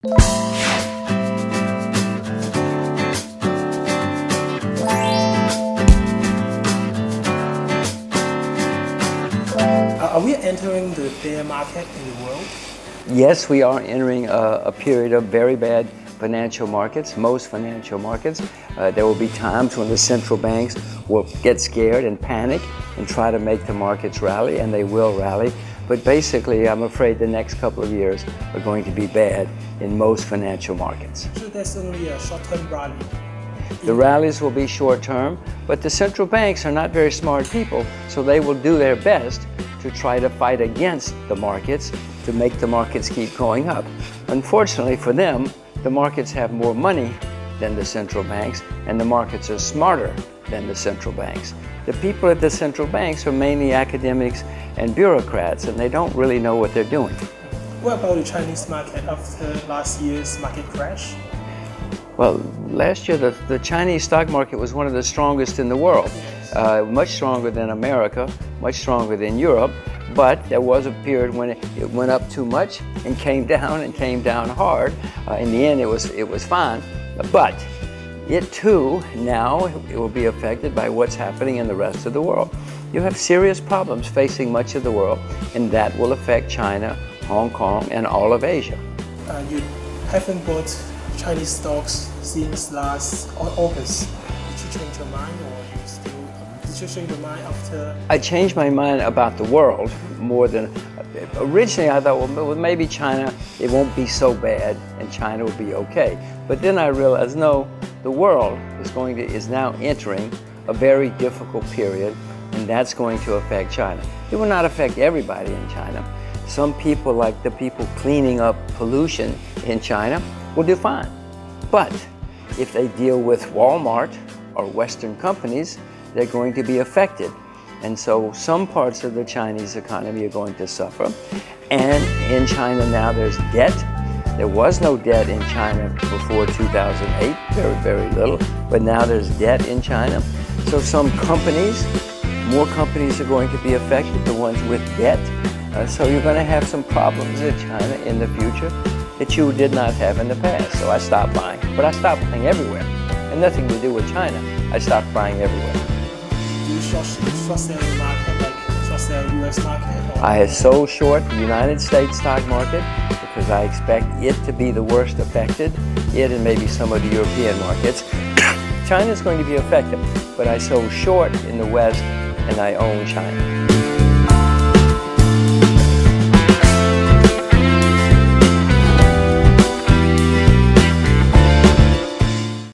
Are we entering the bear market in the world? Yes, we are entering a period of very bad financial markets, most financial markets. There will be times when the central banks will get scared and panic and try to make the markets rally, and they will rally. But basically, I'm afraid the next couple of years are going to be bad in most financial markets. So that's only a short-term rally? The rallies will be short-term, but the central banks are not very smart people, so they will do their best to try to fight against the markets to make the markets keep going up. Unfortunately for them, the markets have more money than the central banks, and the markets are smarter than the central banks. The people at the central banks are mainly academics and bureaucrats, and they don't really know what they're doing. What about the Chinese market after last year's market crash? Well, last year the Chinese stock market was one of the strongest in the world. Much stronger than America, much stronger than Europe, but there was a period when it went up too much and came down hard. In the end, it was fine, but it too now it will be affected by what's happening in the rest of the world. You have serious problems facing much of the world, and that will affect China, Hong Kong, and all of Asia. You haven't bought Chinese stocks since last August. Did you change your mind, or did you change your mind after? I changed my mind about the world more than originally. I thought, well, maybe China, it won't be so bad, and China will be okay. But then I realized, no, the world is now entering a very difficult period, and that's going to affect China. It will not affect everybody in China. Some people, like the people cleaning up pollution in China, will do fine. But if they deal with Walmart or Western companies, they're going to be affected. And so some parts of the Chinese economy are going to suffer. And in China now there's debt. There was no debt in China before 2008, very, very little. But now there's debt in China. So some companies, more companies are going to be affected, the ones with debt. So you're going to have some problems in China in the future that you did not have in the past. So I stopped buying. But I stopped buying everywhere. And nothing to do with China. I stopped buying everywhere. Do you short sell the market, like short sell the US market? Or? I had sold short the United States stock market because I expect it to be the worst affected, it and maybe some of the European markets. China is going to be affected, but I sold short in the West and I own China.